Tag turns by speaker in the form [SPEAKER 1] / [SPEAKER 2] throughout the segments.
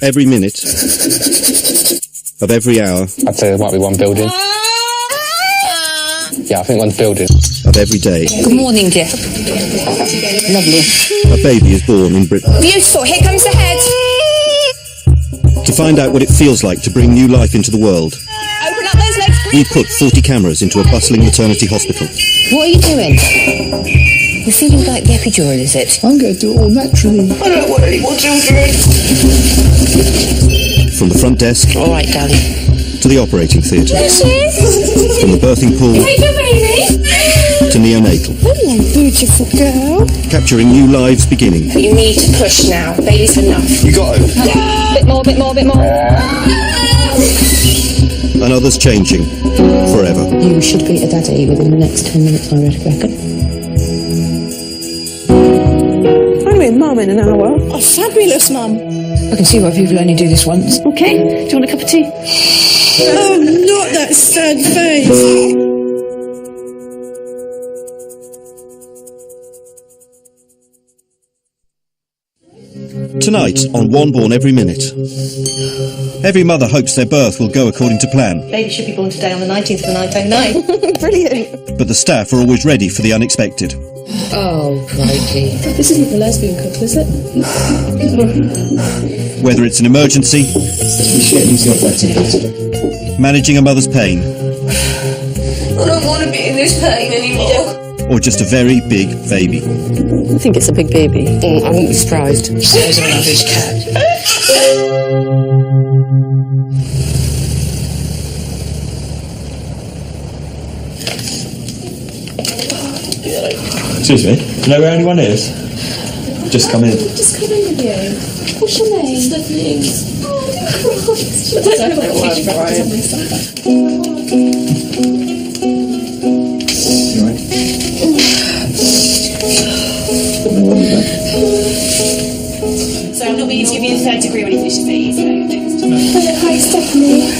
[SPEAKER 1] Every minute of every hour.
[SPEAKER 2] I'd say there might be one building. Yeah, I think one's building.
[SPEAKER 1] Of every day.
[SPEAKER 3] Good morning, dear. Lovely.
[SPEAKER 1] A baby is born in Britain.
[SPEAKER 3] Beautiful. Here comes the head.
[SPEAKER 1] To find out what it feels like to bring new life into the world,
[SPEAKER 3] Open up those legs,
[SPEAKER 1] we
[SPEAKER 3] please.
[SPEAKER 1] put 40 cameras into a bustling maternity hospital.
[SPEAKER 3] What are you doing? You're feeling like the epidural, is it?
[SPEAKER 4] I'm going to do it all naturally.
[SPEAKER 3] I don't want any more children.
[SPEAKER 1] From the front desk
[SPEAKER 3] All right, darling.
[SPEAKER 1] to the operating theatre. From the birthing pool to neonatal.
[SPEAKER 3] Hello, beautiful girl.
[SPEAKER 1] Capturing new lives beginning.
[SPEAKER 3] You need to push now. Baby's enough.
[SPEAKER 2] You got it.
[SPEAKER 3] Bit more, bit more, bit more.
[SPEAKER 1] And others changing forever.
[SPEAKER 3] You should be a daddy within the next 10 minutes, I reckon.
[SPEAKER 5] I'm with Mum in an hour.
[SPEAKER 3] Oh, fabulous, Mum. I can see why people only do this once.
[SPEAKER 5] Okay, do you want a cup of tea?
[SPEAKER 6] Oh, not that sad face.
[SPEAKER 1] Tonight on One Born Every Minute. Every mother hopes their birth will go according to plan,
[SPEAKER 5] Baby should be born today on the 19th of the 9th. Brilliant.
[SPEAKER 1] but the staff are always ready for the unexpected.
[SPEAKER 3] Oh, crikey.
[SPEAKER 5] This isn't the lesbian couple, is it?
[SPEAKER 1] Whether it's an emergency, managing a mother's pain,
[SPEAKER 3] I don't want to be in this pain anymore.
[SPEAKER 1] or just a very big baby.
[SPEAKER 5] I think it's a big baby.
[SPEAKER 3] I wouldn't be surprised. Size of an average cat.
[SPEAKER 7] Excuse me, do you know where anyone is? Just come in.
[SPEAKER 6] Just come in with you. What's your name? Stephanie. Oh, Christ. I don't know what to practice on myself.
[SPEAKER 7] You alright?
[SPEAKER 8] So I'm not meaning to give you the third degree when he finishes these.
[SPEAKER 6] Hi, Stephanie.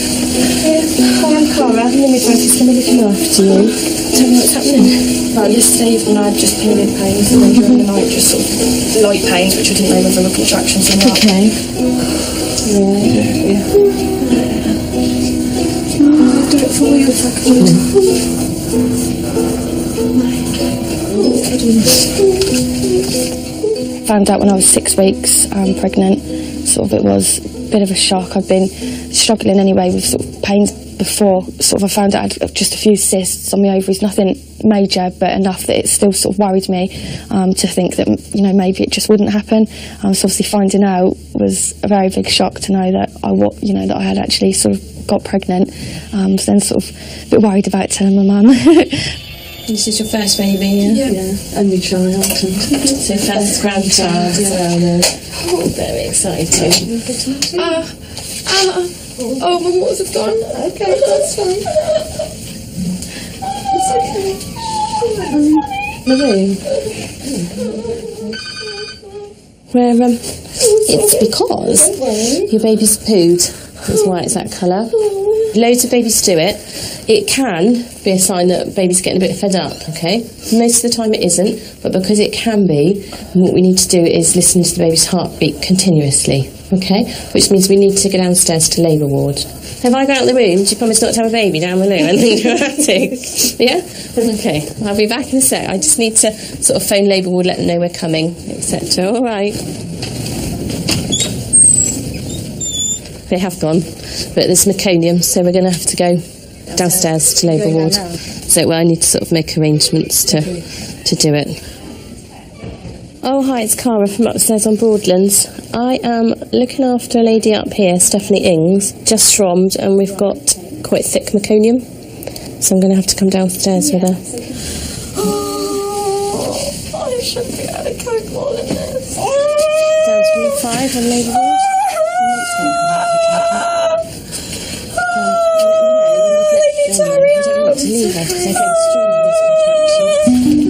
[SPEAKER 6] Hi, I'm Cara. I'm the midwife who's going to be looking after you. Tell me what's happening. Right, yesterday evening I had just period pains, and then during the night just sort of light pains, which I didn't know whether were contractions or not. Okay. Yeah. I'll do it for you if I could. Found out when I was 6 weeks pregnant. Sort of it was a bit of a shock. I've been struggling anyway with sort of pains before. Sort of I found out I had just a few cysts on my ovaries, nothing major, but enough that it still sort of worried me to think that, you know, maybe it just wouldn't happen. So obviously finding out was a very big shock to know that that I had actually sort of got pregnant. So then sort of a bit worried about telling my mum. This is your first baby, yeah?
[SPEAKER 5] Only child.
[SPEAKER 6] So first grandchild.
[SPEAKER 5] Yeah.
[SPEAKER 6] Oh, very exciting. Oh, my waters have gone. Okay, that's fine. It's okay.
[SPEAKER 5] Marie. Where, it's because your baby's pooed. That's why it's that colour. Loads of babies do it. It can be a sign that baby's getting a bit fed up, okay? Most of the time it isn't, but because it can be, what we need to do is listen to the baby's heartbeat continuously, okay? Which means we need to go downstairs to labour ward. If I go out in the room, do you promise not to have a baby down the loo and then dramatic? Yeah? Okay, I'll be back in a sec. I just need to sort of phone labour ward, let them know we're coming, etc. All right. They have gone, but there's meconium, so we're going to have to go downstairs to labour ward. So, I need to sort of make arrangements to do it. Oh, hi, it's Cara from upstairs on Broadlands. I am looking after a lady up here, Stephanie Ings, just strommed, and we've got quite thick meconium. So I'm going to have to come downstairs with her.
[SPEAKER 6] Oh, I should be able to cope more than this.
[SPEAKER 5] Down to room 5 on labour ward. To leave her because I get strong with this contraction.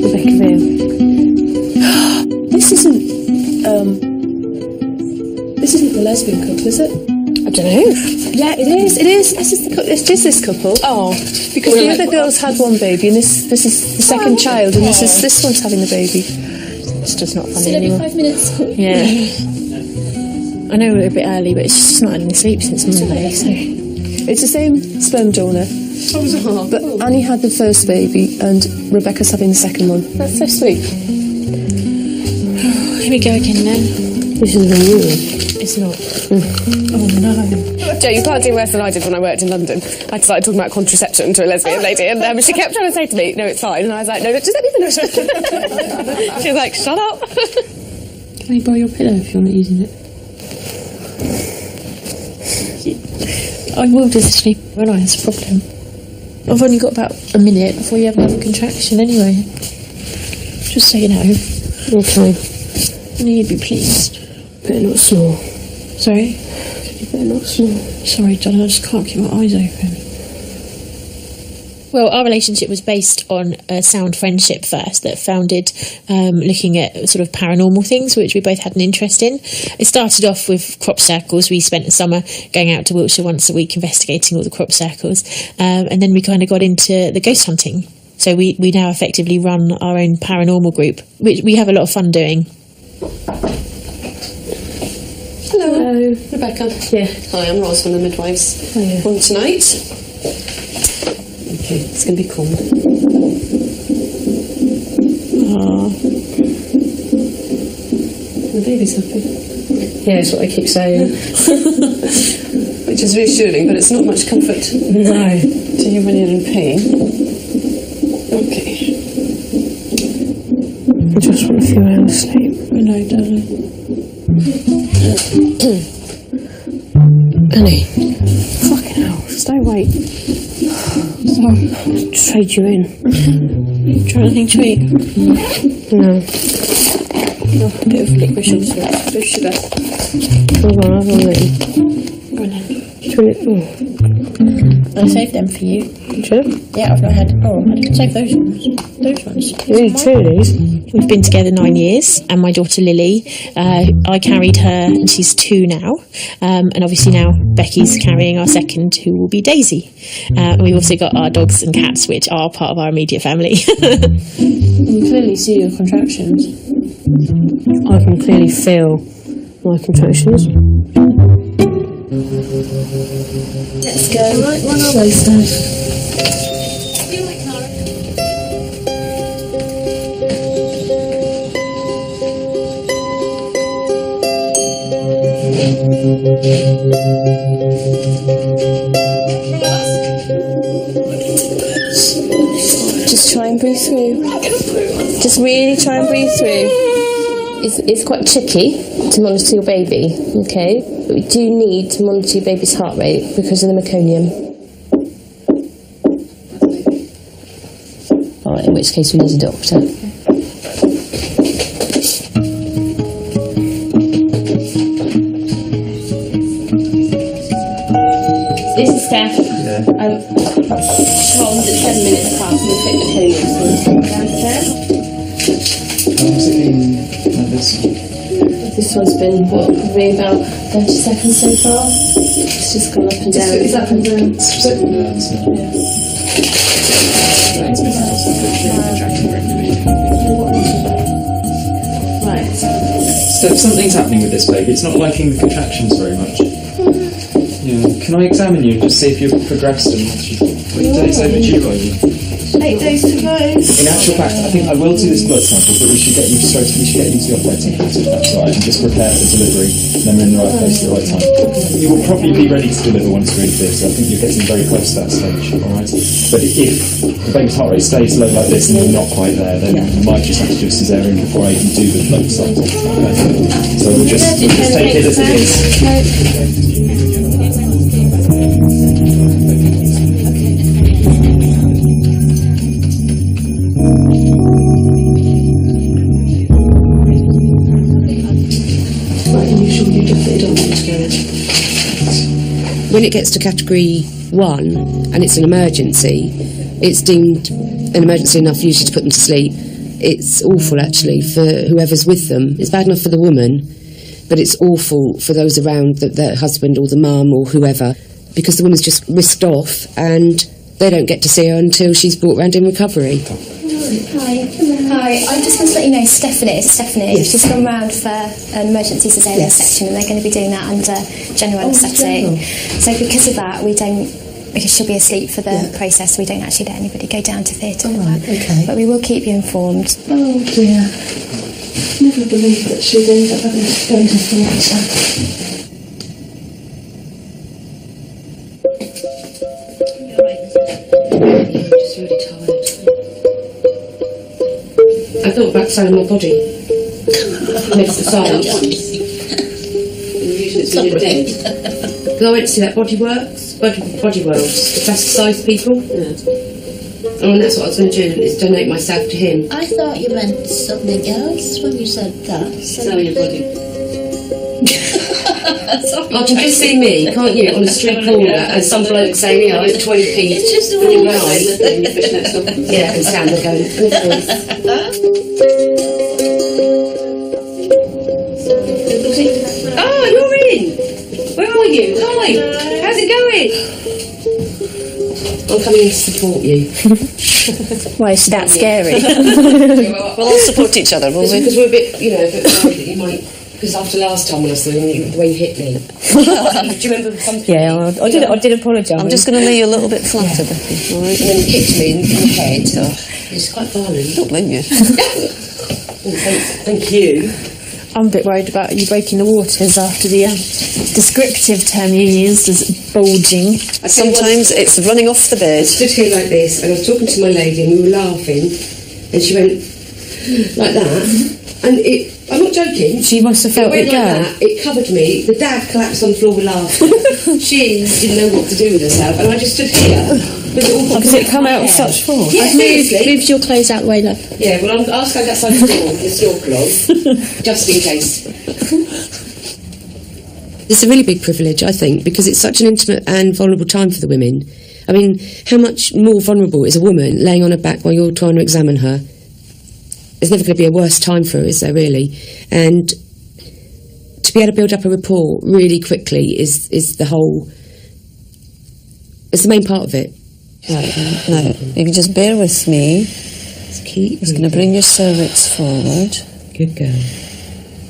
[SPEAKER 5] Rebecca Vale.
[SPEAKER 6] This isn't the lesbian couple, is it?
[SPEAKER 5] I don't know.
[SPEAKER 6] Yeah, it
[SPEAKER 5] It is. It's just this couple.
[SPEAKER 8] Oh,
[SPEAKER 5] Because the other girls had one baby, and this is the second child, and this one's having the baby. It's just not funny anymore.
[SPEAKER 4] 5 minutes.
[SPEAKER 5] Yeah. I know we're a bit early, but it's just not had any sleep since Monday, so... It's the same sperm donor. But Annie had the first baby, and Rebecca's having the second one. That's so sweet.
[SPEAKER 4] Here we go again then.
[SPEAKER 5] This is really weird.
[SPEAKER 4] It's not.
[SPEAKER 5] Oh no.
[SPEAKER 9] Joe, you can't do worse than I did when I worked in London. I started talking about contraception to a lesbian lady, and she kept trying to say to me, "No, it's fine." And I was like, "No, just let me finish." She was like, "Shut up."
[SPEAKER 5] Can I borrow your pillow if you're not using it?
[SPEAKER 4] I will do the sleep when I have a problem. I've only got about a minute before you have another contraction anyway. Just so you know.
[SPEAKER 5] Okay.
[SPEAKER 4] I know you'd be pleased.
[SPEAKER 5] Better not snore.
[SPEAKER 4] Sorry?
[SPEAKER 5] You better not snore.
[SPEAKER 4] Sorry, Donna, I just can't keep my eyes open. Well, our relationship was based on a sound friendship first that founded looking at sort of paranormal things, which we both had an interest in. It started off with crop circles. We spent the summer going out to Wiltshire once a week investigating all the crop circles. And then we kind of got into the ghost hunting. So we now effectively run our own paranormal group, which we have a lot of fun doing.
[SPEAKER 10] Hello, Rebecca.
[SPEAKER 5] Yeah.
[SPEAKER 10] Hi, I'm Ros, one of the midwives. On tonight. Okay, it's going to be calm. The baby's happy.
[SPEAKER 5] Yeah, that's what I keep saying.
[SPEAKER 10] Which is reassuring, but it's not much comfort.
[SPEAKER 5] No.
[SPEAKER 10] To you when you're in pain. Okay.
[SPEAKER 5] I just want a few hours sleep.
[SPEAKER 4] I know, darling.
[SPEAKER 5] Annie. Fucking hell. Stay awake. Sorry. Trade you in.
[SPEAKER 4] Trying anything to eat?
[SPEAKER 5] No.
[SPEAKER 4] A bit of licorice also. A bit of sugar.
[SPEAKER 5] Hold on, I've already.
[SPEAKER 4] Go on then.
[SPEAKER 5] Oh.
[SPEAKER 4] I saved them for you.
[SPEAKER 5] Sure?
[SPEAKER 4] Yeah, I've not had... Oh, I didn't save those ones. Those ones.
[SPEAKER 5] You need two of these.
[SPEAKER 4] We've been together 9 years, and my daughter Lily, I carried her, and she's 2 now. And obviously now Becky's carrying our second, who will be Daisy. And we've also got our dogs and cats, which are part of our immediate family.
[SPEAKER 5] You can clearly see your contractions. I can clearly feel my contractions.
[SPEAKER 4] Let's go. Right, one of those guys.
[SPEAKER 5] Just try and breathe through. Just really try and breathe through. It's quite tricky to monitor your baby, okay? But we do need to monitor your baby's heart rate because of the meconium. Alright, in which case we need a doctor. This is Steph.
[SPEAKER 7] Yeah.
[SPEAKER 5] Tom's at 7 minutes past and we'll take meconium, so we'll take downstairs.
[SPEAKER 7] How long's it been like this?
[SPEAKER 5] This one's been, probably about 30 seconds so far. It's just gone up and down. It's up and down.
[SPEAKER 7] It's just up and down, isn't it?
[SPEAKER 5] Right.
[SPEAKER 7] So something's happening with this baby. It's not liking the contractions very much. Yeah. Can I examine you and just see if you've progressed and what days overdue are you?
[SPEAKER 5] 8 days to go.
[SPEAKER 7] In actual fact, I think I will do this blood sample, but we should get you to the operating theatre if that's all right, and just prepare for delivery, and then we're in the right place at the right time. You will probably be ready to deliver once we're in theatre. I think you're getting very close to that stage, alright? But if the baby's heart rate stays low like this and you're not quite there, then you might just have to do a cesarean before I even do the blood sample. Okay? So we'll just take it as it is.
[SPEAKER 10] When it gets to category 1 and it's an emergency, it's deemed an emergency enough usually to put them to sleep. It's awful actually for whoever's with them. It's bad enough for the woman, but it's awful for those around, their husband or the mum or whoever. because the woman's just whisked off and they don't get to see her until she's brought round in recovery.
[SPEAKER 11] Hi, I just want to let you know Stephanie.
[SPEAKER 10] Yes.
[SPEAKER 11] She's gone round for an emergency cesarean section, and they're going to be doing that under general anaesthetic. So because of that, because she'll be asleep for the process, we don't actually let anybody go down to theatre.
[SPEAKER 3] Okay.
[SPEAKER 11] But we will keep you informed.
[SPEAKER 3] Oh dear. Never believed that she'd end up having to go into theatre.
[SPEAKER 10] Just really tired. I thought about selling my body next to science. Usually it's really dead. Because I went to see that Body Worlds, the plasticise people. Yeah. And that's what I was going to do, is donate myself to him.
[SPEAKER 3] I thought you meant something else when you said that.
[SPEAKER 10] Sell your body. You can just see me, can't you, on a street corner, and some bloke saying, you know, it's 20p.
[SPEAKER 3] It's just the way you
[SPEAKER 10] Yeah, and stand there going, oh, you're in! Where are you? Hi! How's it going? I'm coming in to support you.
[SPEAKER 11] Why is she that scary?
[SPEAKER 10] We'll all support each other, will we? Because we're a bit, a bit worried that you might... Because after last time when I saw you, the way you hit me. Do you remember something?
[SPEAKER 5] Yeah, I did apologise.
[SPEAKER 12] I'm just going to lay you a little bit flatter, Becky. All right?
[SPEAKER 10] And then you kicked me in the head. Oh, it's quite violent.
[SPEAKER 12] Don't blame you.
[SPEAKER 10] Thank you.
[SPEAKER 4] I'm a bit worried about you breaking the waters after the descriptive term you used as bulging.
[SPEAKER 12] Sometimes it's running off the bed.
[SPEAKER 10] I stood here like this, and I was talking to my lady, and we were laughing, and she went like that, and I'm not joking.
[SPEAKER 5] She must have felt it go.
[SPEAKER 10] Like that, it covered me. The dad collapsed on the floor with laughter. She didn't know what to do with herself, and I just stood here.
[SPEAKER 5] Because it come out with such force.
[SPEAKER 10] Yeah,
[SPEAKER 4] Move your clothes out the way, love.
[SPEAKER 10] Yeah, well, I'll stand outside the door with your clothes, just in case. It's a really big privilege, I think, because it's such an intimate and vulnerable time for the women. I mean, how much more vulnerable is a woman laying on her back while you're trying to examine her? There's never going to be a worse time for her, is there, really? And to be able to build up a rapport really quickly is the whole... It's the main part of it.
[SPEAKER 12] No, if you just bear with me. Just going to bring your cervix forward.
[SPEAKER 10] Good girl.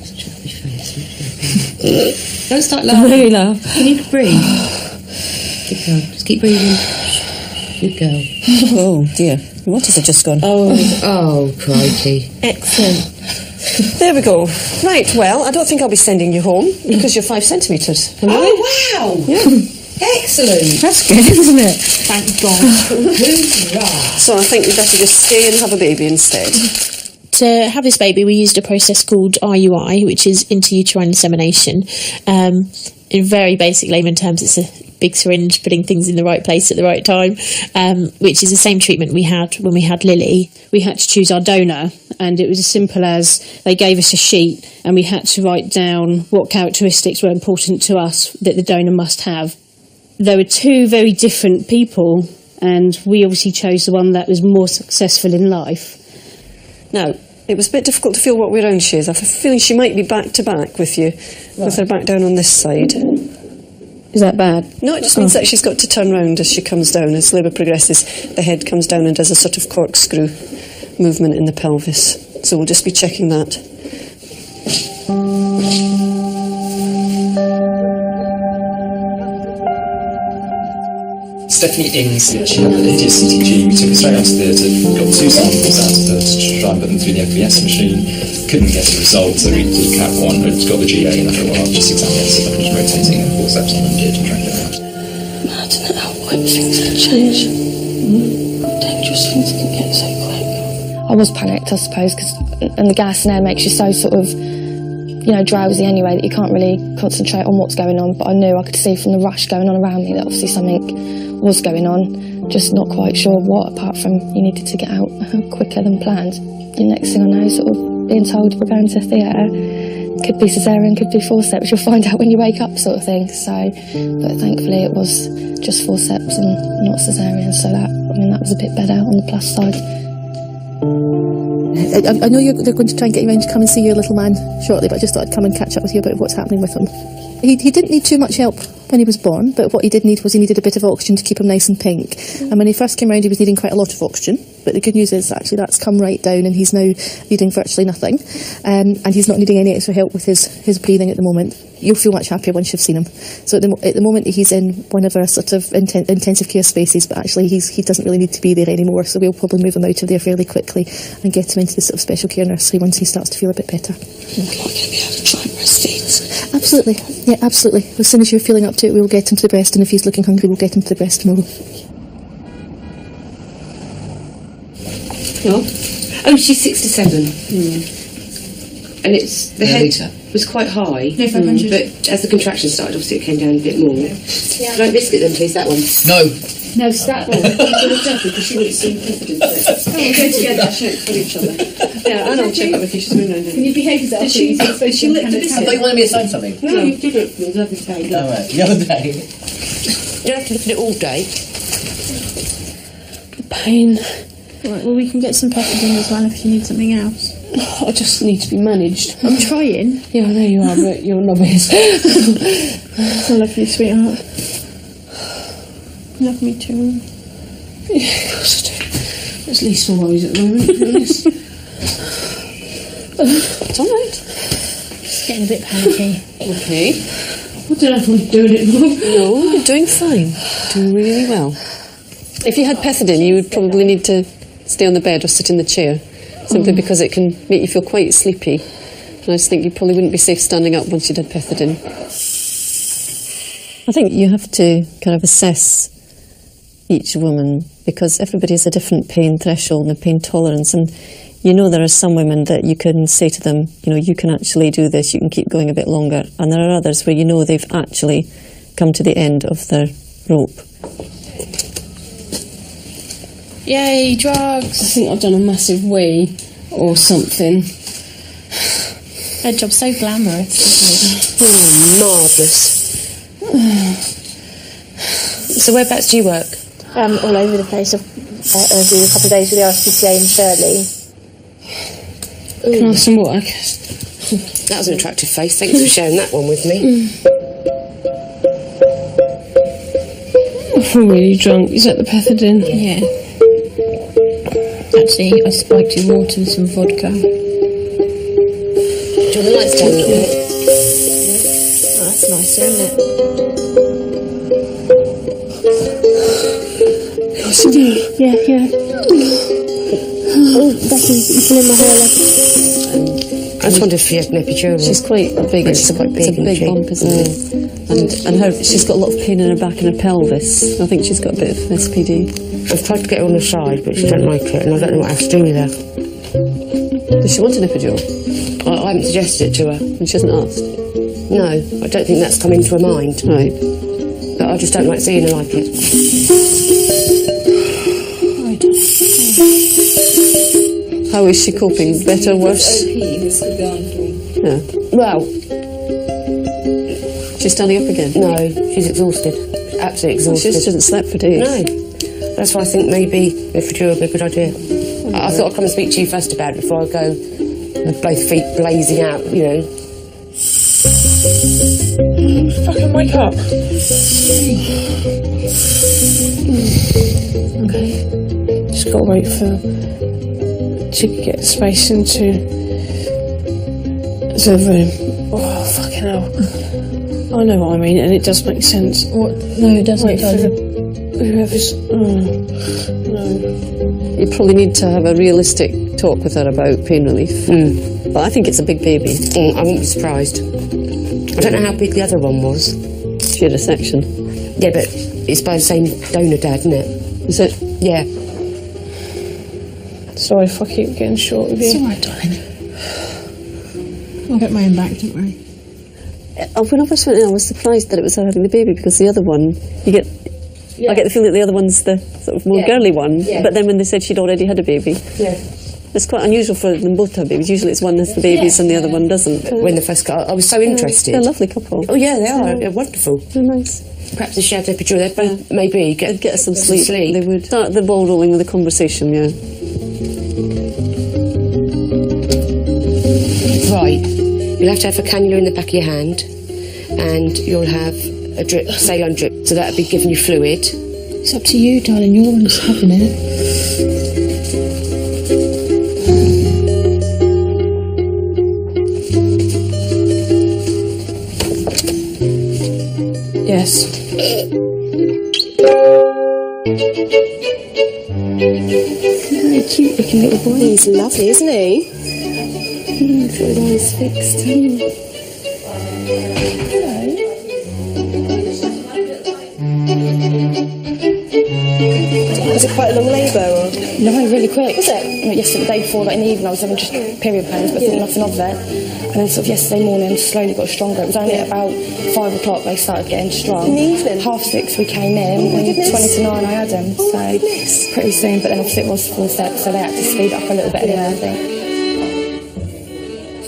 [SPEAKER 10] Just drop your face. Don't start laughing.
[SPEAKER 5] Really laugh.
[SPEAKER 10] Can you breathe? Good girl. Just keep breathing. Good girl.
[SPEAKER 12] Oh dear. What has it just gone?
[SPEAKER 10] Oh, crikey.
[SPEAKER 4] Excellent.
[SPEAKER 12] There we go. Right, well, I don't think I'll be sending you home because you're 5 centimetres.
[SPEAKER 10] Oh, wow!
[SPEAKER 12] Yeah.
[SPEAKER 10] Excellent.
[SPEAKER 5] That's good, isn't it?
[SPEAKER 4] Thank God.
[SPEAKER 12] So I think we'd better just stay and have a baby instead.
[SPEAKER 4] To have this baby, we used a process called IUI, which is intrauterine insemination. In very basic layman terms, it's a big syringe putting things in the right place at the right time, which is the same treatment we had when we had Lily.
[SPEAKER 13] We had to choose our donor, and it was as simple as they gave us a sheet and we had to write down what characteristics were important to us that the donor must have. There were 2 very different people, and we obviously chose the one that was more successful in life.
[SPEAKER 12] Now, it was a bit difficult to feel what way round she is. I have a feeling she might be back to back with you, with her back down on this side.
[SPEAKER 13] Is that bad?
[SPEAKER 12] No, it just means that she's got to turn round as she comes down. As labour progresses, the head comes down and does a sort of corkscrew movement in the pelvis. So we'll just be checking that.
[SPEAKER 7] Stephanie Ings, she had an idiot-CTG. We took her straight onto theatre, got 2 samples out of her to try and put them through the FBS machine. Couldn't get the result, so we did CAT 1, it's got the GA, and I thought, well, I'll just examine it, so I'm just rotating and forceps on and did and dragged it out.
[SPEAKER 6] I don't know how quick things can change. Dangerous things can get so quick. I was panicked, I suppose, and the gas and air makes you so sort of, drowsy anyway, that you can't really concentrate on what's going on. But I knew, I could see from the rush going on around me that obviously something was going on, just not quite sure what, apart from you needed to get out quicker than planned. The next thing I know, sort of being told we're going to theatre, could be caesarean, could be forceps, you'll find out when you wake up, sort of thing. So, but thankfully it was just forceps and not caesarean, so that was a bit better on the plus side.
[SPEAKER 14] I know they're going to try and get you around to come and see your little man shortly, but I just thought I'd come and catch up with you about what's happening with him. He didn't need too much help when he was born, but what he did need was he needed a bit of oxygen to keep him nice and pink. And when he first came round, he was needing quite a lot of oxygen. But the good news is actually that's come right down, and he's now needing virtually nothing. And he's not needing any extra help with his breathing at the moment. You'll feel much happier once you've seen him. So at the moment he's in one of our sort of intensive care spaces, but actually he doesn't really need to be there anymore. So we'll probably move him out of there fairly quickly and get him into the sort of special care nursery once he starts to feel a bit better. Absolutely, yeah, absolutely. As soon as you're feeling up to it, we'll get him to the breast, and if he's looking hungry, we'll get him to the breast tomorrow.
[SPEAKER 10] Oh, she's 67. And it's the head was quite high.
[SPEAKER 8] No, 500.
[SPEAKER 10] But as the contraction started, obviously it came down a bit more. Can I biscuit them, please? That one.
[SPEAKER 2] No.
[SPEAKER 8] No, it's that one.
[SPEAKER 12] Because she wouldn't seem confident that we'll go together, shout for each other. Yeah, and I'll check up with you. She's moving around.
[SPEAKER 8] Can you behave yourself? Did she lick the biscuit?
[SPEAKER 2] I thought you wanted me to sign something.
[SPEAKER 10] No, you did it the other day.
[SPEAKER 2] Oh, right. The other day.
[SPEAKER 10] You don't have to look at it all day.
[SPEAKER 13] The pain.
[SPEAKER 4] Right, well, we can get some Pethidine as well if you need something else.
[SPEAKER 13] I just need to be managed.
[SPEAKER 4] I'm trying.
[SPEAKER 13] Yeah, I know you are, but you're novice.
[SPEAKER 4] I love you, sweetheart. Love me too.
[SPEAKER 13] Yeah, of course I do. That's least my worries at the moment, to be honest.
[SPEAKER 4] It's alright. It's getting a bit panicky.
[SPEAKER 12] Okay.
[SPEAKER 13] I don't know if I'm doing it wrong.
[SPEAKER 12] No, you're doing fine. Doing really well. If you had Pethidine, you would probably need to stay on the bed or sit in the chair, simply because it can make you feel quite sleepy. And I just think you probably wouldn't be safe standing up once you'd had Pethidine. I think you have to kind of assess each woman, because everybody has a different pain threshold and pain tolerance, and you know there are some women that you can say to them, you know, you can actually do this, you can keep going a bit longer, and there are others where you know they've actually come to the end of their rope.
[SPEAKER 4] Yay, drugs!
[SPEAKER 13] I think I've done a massive wee or something.
[SPEAKER 4] Her job's so glamorous, isn't
[SPEAKER 10] Oh, marvellous. So whereabouts do you work?
[SPEAKER 4] all over the place. I do a couple of days with the RSPCA in Shirley.
[SPEAKER 13] Can I have some water?
[SPEAKER 10] That was an attractive face. Thanks for sharing that one with me.
[SPEAKER 13] I feel really drunk. Is that the Pethidine?
[SPEAKER 4] Yeah. Actually, I spiked your water with some vodka.
[SPEAKER 10] Do you want the lights down a little bit?
[SPEAKER 4] Oh, that's nicer, isn't it? Yeah, yeah. Oh, Becky, you can in my hair left.
[SPEAKER 10] I just wondered if she had an epidural.
[SPEAKER 12] She's quite a big,
[SPEAKER 10] It's quite big,
[SPEAKER 12] it's a big
[SPEAKER 10] isn't she?
[SPEAKER 12] bump, isn't it? And she's got a lot of pain in her back and her pelvis. I think she's got a bit of SPD.
[SPEAKER 10] I've tried to get her on the side, but she don't like it, and I don't know what else to do with her.
[SPEAKER 12] Does she want an epidural?
[SPEAKER 10] I haven't suggested it to her.
[SPEAKER 12] And she hasn't asked?
[SPEAKER 10] No, I don't think that's come into her mind.
[SPEAKER 12] Right.
[SPEAKER 10] But I just don't like seeing her like it.
[SPEAKER 12] How is she coping? Better, worse? Yeah.
[SPEAKER 10] Well,
[SPEAKER 12] she's standing up again?
[SPEAKER 10] No, she's exhausted. Absolutely exhausted.
[SPEAKER 12] Well, she just hasn't slept for days.
[SPEAKER 10] No. That's why I think maybe the epidural would be a good idea. I thought I'd come and speak to you first about it before I go with both feet blazing out, you know.
[SPEAKER 8] Fucking wake up. Okay. Just gotta wait to get space into the room. Oh, fucking hell. I know what I mean, and it does make sense.
[SPEAKER 4] What? No, it doesn't.
[SPEAKER 8] Wait for whoever's... no.
[SPEAKER 12] You probably need to have a realistic talk with her about pain relief. But I think it's a big baby.
[SPEAKER 10] I wouldn't be surprised. I don't know how big the other one was.
[SPEAKER 12] She had a section.
[SPEAKER 10] Yeah, but it's by the same donor dad, isn't it?
[SPEAKER 12] Is it?
[SPEAKER 10] Yeah.
[SPEAKER 8] Sorry if I keep getting short with you.
[SPEAKER 4] It's alright, darling. I'll get my own back, don't worry.
[SPEAKER 12] When I first went in, I was surprised that it was her having the baby, because the other one, I get the feeling that the other one's the sort of more girly one.
[SPEAKER 10] Yeah.
[SPEAKER 12] But then when they said she'd already had a baby, it's quite unusual for them both to have babies. Usually it's one has the babies and the other one doesn't.
[SPEAKER 10] When the first got, I was so interested.
[SPEAKER 12] They're a lovely couple.
[SPEAKER 10] Oh yeah, they are. They're wonderful.
[SPEAKER 12] They're nice.
[SPEAKER 10] Perhaps if she had epidural, they'd both maybe
[SPEAKER 12] They'd get some sleep. They would start the ball rolling with a conversation. Yeah.
[SPEAKER 10] Right. You'll have to have a cannula in the back of your hand, and you'll have a drip, saline drip, so that'd be giving you fluid.
[SPEAKER 4] It's up to you, darling. You're the one who's having it.
[SPEAKER 13] Yes.
[SPEAKER 6] Very cute looking little boy.
[SPEAKER 9] He's lovely, isn't he?
[SPEAKER 6] He's got his eyes fixed.
[SPEAKER 9] Was it quite a long labour? Or?
[SPEAKER 6] No, really quick.
[SPEAKER 9] Was it?
[SPEAKER 6] Yesterday, the day before, like in the evening, I was having just period pains, but I think nothing of it. And then sort of yesterday morning, slowly got stronger. It was only at about 5 o'clock they started getting strong.
[SPEAKER 9] In the evening?
[SPEAKER 6] 6:30 we came in,
[SPEAKER 9] my
[SPEAKER 6] and
[SPEAKER 9] goodness.
[SPEAKER 6] 20 to 9 I had him.
[SPEAKER 9] Oh,
[SPEAKER 6] So
[SPEAKER 9] my goodness.
[SPEAKER 6] pretty soon, but then obviously it was full step, so they had to speed up a little bit here, I think.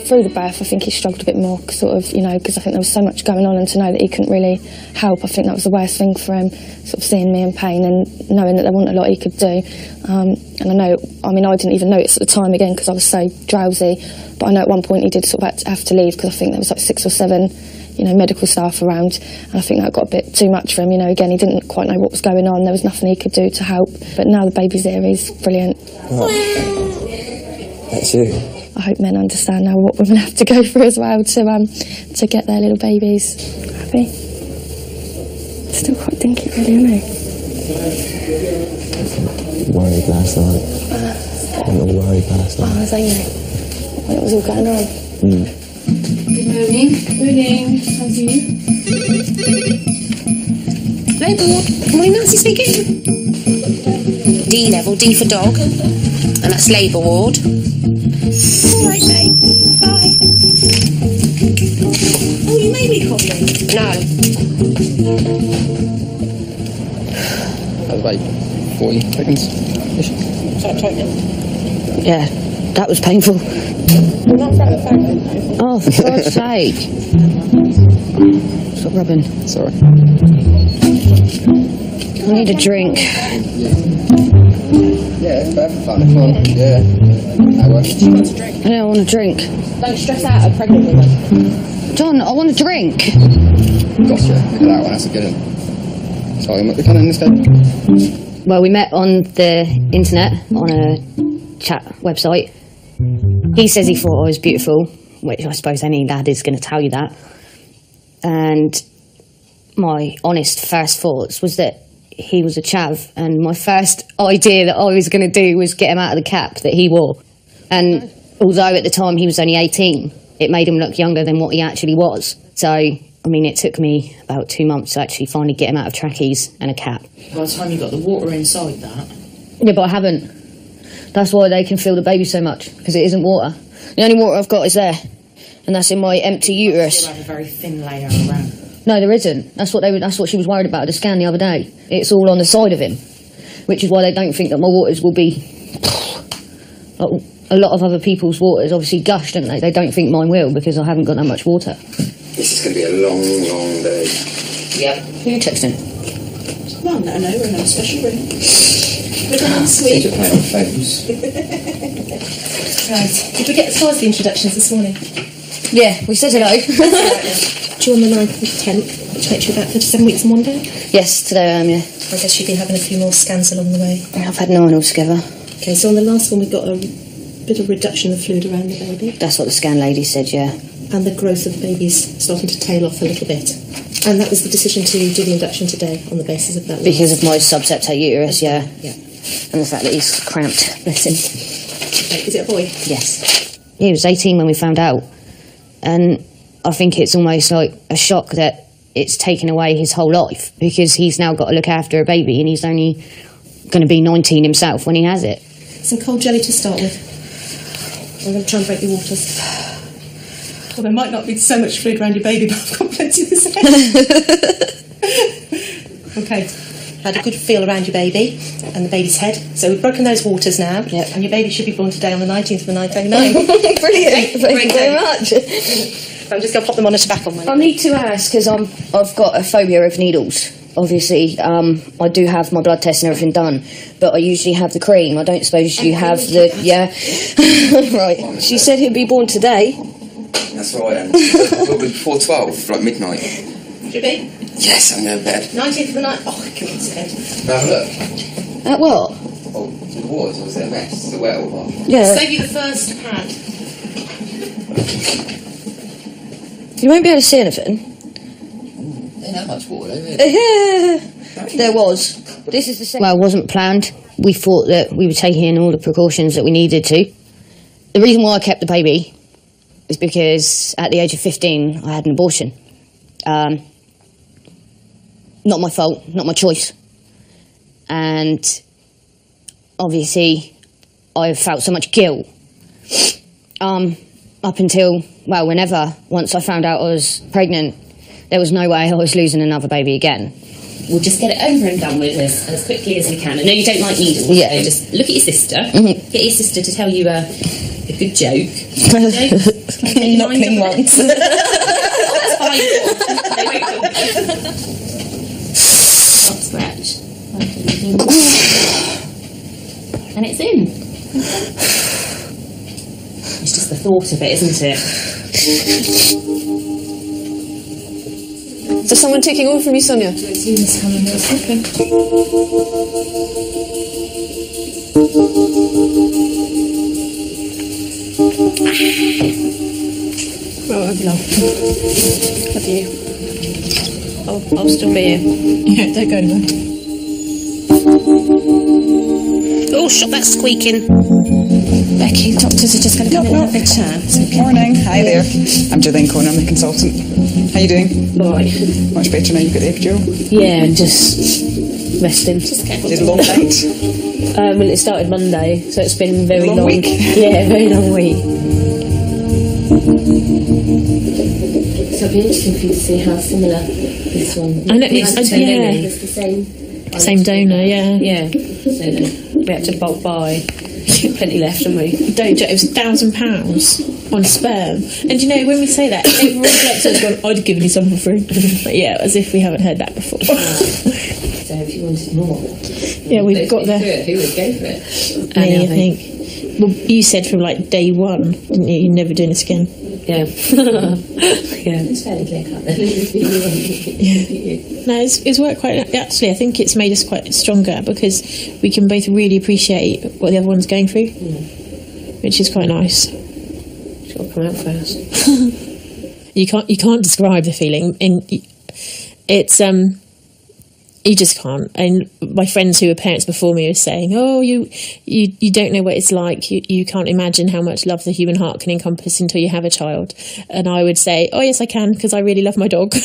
[SPEAKER 6] Through the birth, I think he struggled a bit more, sort of, you know, because I think there was so much going on, and to know that he couldn't really help, I think that was the worst thing for him, sort of seeing me in pain and knowing that there wasn't a lot he could do. And I know, I mean, I didn't even notice at the time again because I was so drowsy, but I know at one point he did sort of have to leave because I think there was like 6 or 7, you know, medical staff around, and I think that got a bit too much for him. You know, again, he didn't quite know what was going on. There was nothing he could do to help, but now the baby's here, he's brilliant.
[SPEAKER 15] Oh. That's you.
[SPEAKER 6] I hope men understand now what women have to go through as well to get their little babies happy. Still quite dinky, really, isn't he?
[SPEAKER 15] Worried last night. I'm not worried last night.
[SPEAKER 6] Oh, was angry when it was all going on.
[SPEAKER 10] Good morning. Morning. How's you?
[SPEAKER 3] Labour ward. Morning, Nancy speaking. D level, D for dog. And that's labour ward. All right, mate. Bye. Oh, you made me coffee? No.
[SPEAKER 15] That was like 40 seconds.
[SPEAKER 3] Yeah, that was painful. Oh, for God's sake. Stop rubbing.
[SPEAKER 15] Sorry.
[SPEAKER 3] I need a drink.
[SPEAKER 15] Yeah, it's perfect fun. Come on. Yeah.
[SPEAKER 3] I don't want a drink.
[SPEAKER 9] Don't stress out, I'm pregnant with her.
[SPEAKER 3] John, I want a drink.
[SPEAKER 15] Gotcha. Look at that one. That's a good one. Sorry, what we kind of in this bed?
[SPEAKER 16] Well, we met on the internet, on a chat website. He says he thought I was beautiful, which I suppose any lad is going to tell you that. And my honest first thoughts was that he was a chav, and my first idea that I was going to do was get him out of the cap that he wore. And although at the time he was only 18, it made him look younger than what he actually was. So, I mean, it took me about 2 months to actually finally get him out of trackies and a cap.
[SPEAKER 2] By the time you got the water inside that.
[SPEAKER 16] Yeah, but I haven't. That's why they can feel the baby so much, because it isn't water. The only water I've got is there, and that's in my empty uterus.
[SPEAKER 2] You have a very thin layer around.
[SPEAKER 16] No, there isn't. That's what she was worried about at the scan the other day. It's all on the side of him, which is why they don't think that my waters will be like a lot of other people's waters. Obviously gushed, don't they? They don't think mine will because I haven't got that much water.
[SPEAKER 15] This is going to be a long, long day.
[SPEAKER 16] Yep. Who are you texting?
[SPEAKER 2] Well, no, we're in a special room. We're going to
[SPEAKER 15] Such a
[SPEAKER 2] suite.
[SPEAKER 15] pain on phones.
[SPEAKER 14] Right. Did we get as far as the introductions this morning?
[SPEAKER 16] Yeah, we said hello.
[SPEAKER 14] Due on the 9th of the 10th, which makes you about 37 weeks and 1 day.
[SPEAKER 16] Yes, today I am, yeah.
[SPEAKER 14] I guess you've been having a few more scans along the way.
[SPEAKER 16] I've had 9 altogether.
[SPEAKER 14] Okay, so on the last one we got a bit of reduction of fluid around the baby.
[SPEAKER 16] That's what the scan lady said, yeah.
[SPEAKER 14] And the growth of the baby's starting to tail off a little bit. And that was the decision to do the induction today on the basis of that.
[SPEAKER 16] Because of my subseptate uterus, yeah.
[SPEAKER 14] Yeah.
[SPEAKER 16] And the fact that he's cramped, bless him.
[SPEAKER 14] Okay, is it a boy?
[SPEAKER 16] Yes. He was 18 when we found out. And I think it's almost like a shock that it's taken away his whole life, because he's now got to look after a baby and he's only going to be 19 himself when he has it.
[SPEAKER 14] Some cold jelly to start with. I'm going to try and break the waters. Well, there might not be so much fluid around your baby, but I've got plenty to say. Okay. Had a good feel around your baby and the baby's head. So we've broken those waters now. Yep. And your baby should be born today on the 19th of the 9th.
[SPEAKER 16] Brilliant. Thank you very much.
[SPEAKER 14] I'm just going to pop them on a tobacco on my
[SPEAKER 16] I need to ask, because I've got a phobia of needles. Obviously, I do have my blood test and everything done, but I usually have the cream. I don't suppose you have the... Yeah. Right. She said he'd be born today.
[SPEAKER 15] That's right. Well, before 12, like midnight.
[SPEAKER 2] Should be?
[SPEAKER 15] Yes, I'm going to bed.
[SPEAKER 2] 19th of the night. Oh, come on, bed.
[SPEAKER 15] Have a look.
[SPEAKER 16] At what?
[SPEAKER 15] Oh, the wars, or was it a mess? The wet one?
[SPEAKER 16] Yeah.
[SPEAKER 2] Save you the first pad.
[SPEAKER 16] You won't be able to see anything.
[SPEAKER 15] Ain't that much water, really.
[SPEAKER 16] There was. This is the second. Well, it wasn't planned. We thought that we were taking all the precautions that we needed to. The reason why I kept the baby is because at the age of 15, I had an abortion. Not my fault, not my choice. And obviously, I felt so much guilt. Up until, well, once I found out I was pregnant, there was no way I was losing another baby again.
[SPEAKER 17] We'll just get it over and done with as quickly as we can. I know you don't like needles,
[SPEAKER 16] Yeah.
[SPEAKER 17] so just look at your sister.
[SPEAKER 16] Mm-hmm.
[SPEAKER 17] Get your sister to tell you a good joke.
[SPEAKER 2] Not clean ones.
[SPEAKER 17] That's fine. They won't come. Stop scratch. And it's in. It's just the thought of it, isn't it?
[SPEAKER 9] Is there someone taking over from you, Sonia?
[SPEAKER 8] Oh, I've loved. Have you? I'll still be here.
[SPEAKER 2] Yeah, don't go anywhere.
[SPEAKER 3] Oh, shut that squeaking.
[SPEAKER 2] Becky, doctors are just going to come in and have a chat.
[SPEAKER 18] Morning. Hi there. I'm Jolene Cohen, I'm the consultant. How you doing?
[SPEAKER 13] Right.
[SPEAKER 18] Much better now you've got the epidural?
[SPEAKER 13] Yeah, and just resting.
[SPEAKER 18] Did a long night?
[SPEAKER 13] Well, it started Monday, so it's been very
[SPEAKER 18] Long week?
[SPEAKER 13] Yeah, very long week.
[SPEAKER 17] So it'll be interesting for you to see how similar this one.
[SPEAKER 4] I know, it's the
[SPEAKER 17] same.
[SPEAKER 4] Same donor, yeah.
[SPEAKER 13] Yeah. So we had to bulk buy. Plenty left, haven't we?
[SPEAKER 4] Don't joke, it was £1,000 on sperm. And you know, when we say that, everyone collects us going, I'd give you some for free. But yeah, as if we haven't heard that before.
[SPEAKER 17] So if you wanted more,
[SPEAKER 4] yeah, we've got the.
[SPEAKER 17] Who would go for it?
[SPEAKER 4] Me, I think. Well, you said from like day one, didn't you? You're never doing this again.
[SPEAKER 13] Yeah.
[SPEAKER 17] Yeah. It's fairly clear cut then.
[SPEAKER 4] No, it's worked quite. Actually, I think it's made us quite stronger because we can both really appreciate what the other one's going through, which is quite nice.
[SPEAKER 13] It's got to come out first.
[SPEAKER 4] You can't describe the feeling, and it's you just can't. And my friends who were parents before me were saying, "Oh, you don't know what it's like. You can't imagine how much love the human heart can encompass until you have a child." And I would say, "Oh, yes, I can, because I really love my dog."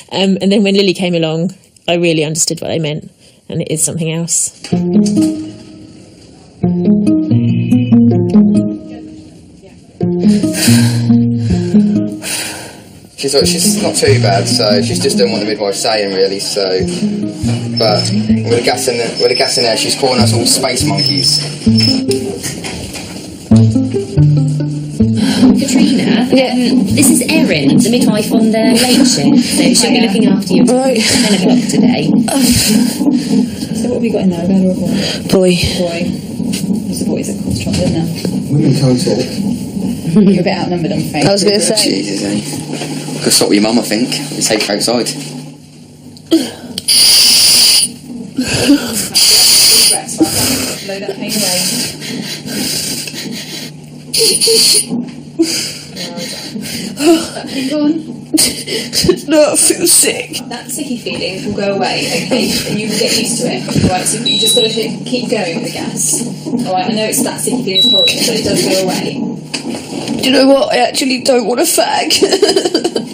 [SPEAKER 4] And then when Lily came along, I really understood what they meant, and it is something else.
[SPEAKER 15] She's not too bad, so she's just doing what the midwife's saying, really. So, but with the gas in there, she's calling us all space monkeys.
[SPEAKER 17] Katrina, this is Erin, the midwife on the late shift. So she'll be looking after you until 10 o'clock today.
[SPEAKER 2] So what have we got in there, a girl or a boy?
[SPEAKER 13] Boy.
[SPEAKER 2] There's a boys that cause trouble, isn't there?
[SPEAKER 15] Women can't talk.
[SPEAKER 2] You're a bit outnumbered, I'm afraid.
[SPEAKER 13] I was going to say.
[SPEAKER 15] Jesus, eh? Could stop with your mum, I think. We take her outside.
[SPEAKER 2] Blow that pain away. That pain gone?
[SPEAKER 8] No, I feel sick.
[SPEAKER 2] That sicky feeling will go away, okay? And you will get used to it. Right, so you just got to keep going with the gas. Alright, I know it's that sicky feeling is horrible, but it does go away.
[SPEAKER 8] Do you know what? I actually don't want a fag.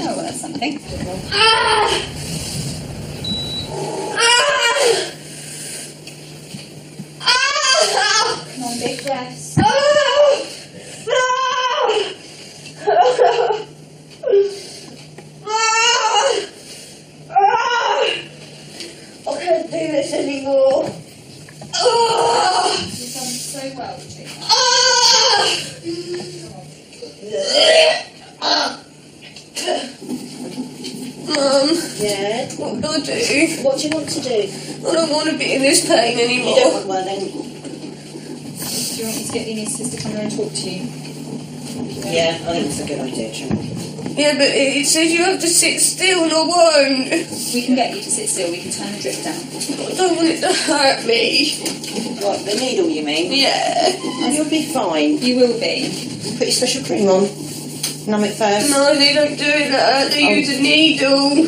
[SPEAKER 2] Oh, well, that's something. Ah! Come on, big breaths.
[SPEAKER 8] I can't do this anymore.
[SPEAKER 2] You've done so well, Jake.
[SPEAKER 8] Mum.
[SPEAKER 2] Yeah?
[SPEAKER 8] What do I do?
[SPEAKER 2] What do you want to do?
[SPEAKER 8] I don't want to be in this pain anymore.
[SPEAKER 2] You don't want one then? Do you want me to get Lisa's sister to come here and talk to you?
[SPEAKER 19] Yeah, I think it's a good idea, Jack.
[SPEAKER 9] Yeah, but it says you have to sit still and I won't.
[SPEAKER 2] We can get you to sit still. We can turn the drip down.
[SPEAKER 9] I don't want it to hurt me.
[SPEAKER 19] What, the needle you mean?
[SPEAKER 9] Yeah.
[SPEAKER 19] Oh, you'll be fine.
[SPEAKER 2] You will be.
[SPEAKER 19] Put your special cream on. Numb it first.
[SPEAKER 9] No, they don't do that. They use a needle.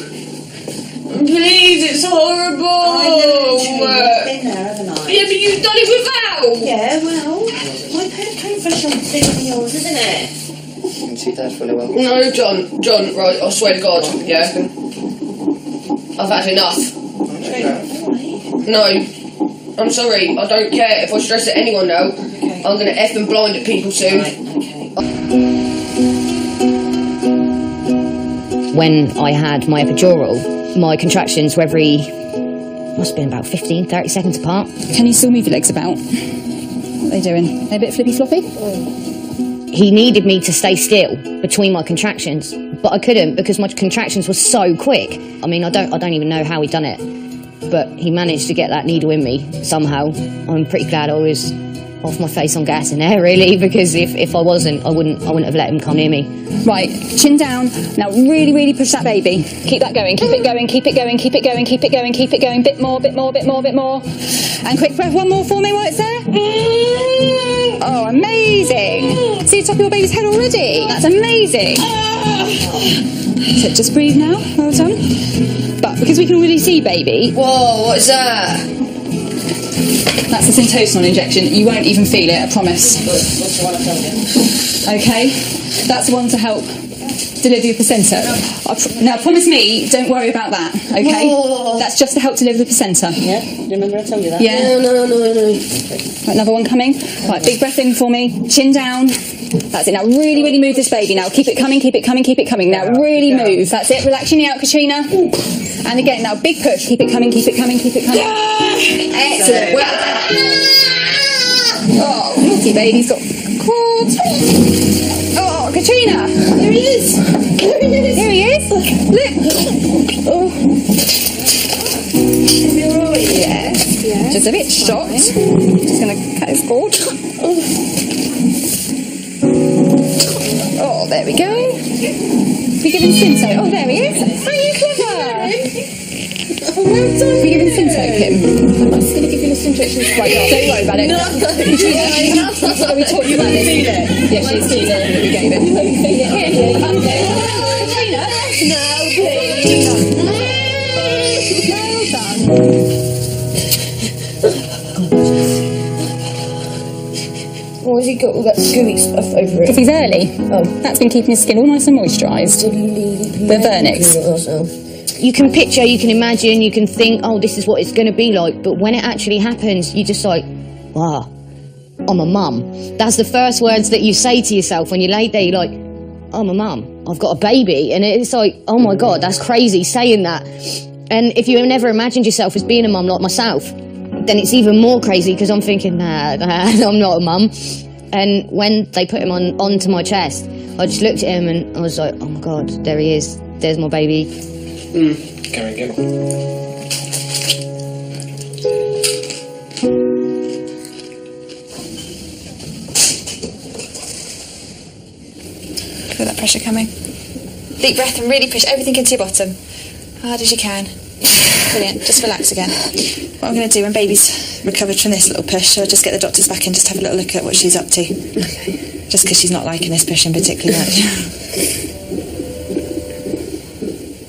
[SPEAKER 9] Please, it's horrible.
[SPEAKER 19] I know, I've been there, haven't I?
[SPEAKER 9] Yeah, but you've done it without.
[SPEAKER 19] Yeah, well, my pen came fresh on than yours, isn't it?
[SPEAKER 15] You can see Dad fully well.
[SPEAKER 9] No, John, right, I swear to God, yeah. I've had enough. No, I'm sorry, I don't care if I stress at anyone now. Okay. I'm gonna F and blind at people soon.
[SPEAKER 19] Right, okay.
[SPEAKER 16] When I had my epidural, my contractions were must have been about 15, 30 seconds apart.
[SPEAKER 18] Can you still move your legs about? What are they doing? They a bit flippy floppy?
[SPEAKER 16] He needed me to stay still between my contractions, but I couldn't because my contractions were so quick. I mean, I don't even know how he done it, but he managed to get that needle in me somehow. I'm pretty glad I was off my face on gas in there, really, because if I wasn't, I wouldn't have let him come near me.
[SPEAKER 18] Right, chin down. Now really, really push that baby. Keep that going, keep it going, keep it going, keep it going, keep it going, keep it going. Bit more, bit more, bit more, bit more. And quick breath, one more for me while it's there. Oh, amazing. See the top of your baby's head already? That's amazing. So just breathe now, well done. But because we can already see baby...
[SPEAKER 9] Whoa, what is that?
[SPEAKER 18] That's a Syntocinon injection. You won't even feel it, I promise.
[SPEAKER 19] What's the one I told you?
[SPEAKER 18] Okay, that's the one to help deliver your placenta. Now, promise me, don't worry about that, okay?
[SPEAKER 19] Whoa.
[SPEAKER 18] That's just to help deliver the placenta.
[SPEAKER 19] Yeah? Do you remember I told you that?
[SPEAKER 18] Yeah.
[SPEAKER 19] No.
[SPEAKER 18] Right, another one coming. Right, big breath in for me. Chin down. That's it. Now, really, really move this baby. Now, keep it coming, keep it coming, keep it coming. Now, really move. That's it. Relax your knee out, Katrina. And again, now, big push. Keep it coming, keep it coming, keep it coming. Excellent. Well done. Oh, naughty baby's got cords. Oh, Katrina. There he is. There he is. Look. Oh. Yeah. Just a bit shocked. Just going to cut his cord. Oh, there we go. We're giving Synto. Oh, there he is. Are you clever? Oh, well done. We're giving Synto, Kim. I'm just going to give you this injection right now. Don't worry about it. No. We talked about this. Yeah, she's feeling it. We gave it. Katrina? No, please. Well done. What has he got all that gooey stuff over it? Because he's early. Oh. That's been keeping his skin all nice and moisturised. The Vernix.
[SPEAKER 16] You can picture, you can imagine, you can think, oh, this is what it's going to be like. But when it actually happens, you're just like, wow, I'm a mum. That's the first words that you say to yourself when you're laid there. You're like, I'm a mum. I've got a baby. And it's like, oh my God, that's crazy saying that. And if you never imagined yourself as being a mum like myself, then it's even more crazy because I'm thinking, nah, I'm not a mum. And when they put him onto my chest, I just looked at him and I was like, oh my God, there he is. There's my baby.
[SPEAKER 7] Carry go.
[SPEAKER 18] Feel that pressure coming. Deep breath and really push everything into your bottom. Hard as you can. Brilliant. Just relax again. What I'm going to do when baby's recovered from this little push, I'll just get the doctors back in, just have a little look at what she's up to. Okay. Just because she's not liking this pushing particularly much.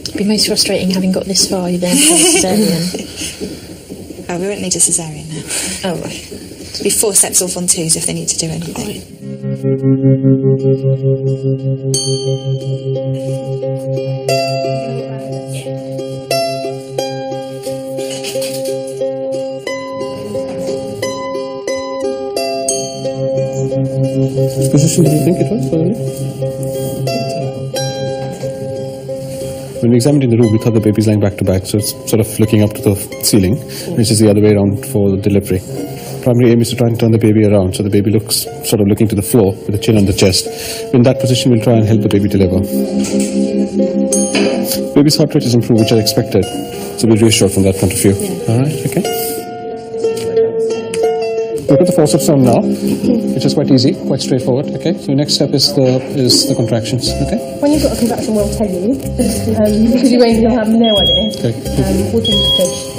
[SPEAKER 4] It'd be most frustrating having got this far, you then for a cesarean.
[SPEAKER 18] Oh, we won't need a cesarean now.
[SPEAKER 4] Oh, right.
[SPEAKER 18] It'll be 4 steps off on 2s if they need to do anything.
[SPEAKER 7] Which position do you think it was, finally? When we examined in the room, we thought the baby's lying back to back, so it's sort of looking up to the ceiling, which is the other way around for the delivery. Primary aim is to try and turn the baby around, so the baby looks sort of looking to the floor with the chin on the chest. In that position, we'll try and help the baby deliver. Baby's heart rate is improved, which I expected, so we're reassured from that point of view. All right, okay.
[SPEAKER 20] So put the forceps on now, which is quite easy, quite straightforward. Okay. So next step is the contractions. Okay.
[SPEAKER 5] When you've got a contraction, we'll tell you, because you'll have no idea.
[SPEAKER 20] Okay.
[SPEAKER 5] We'll do the fish.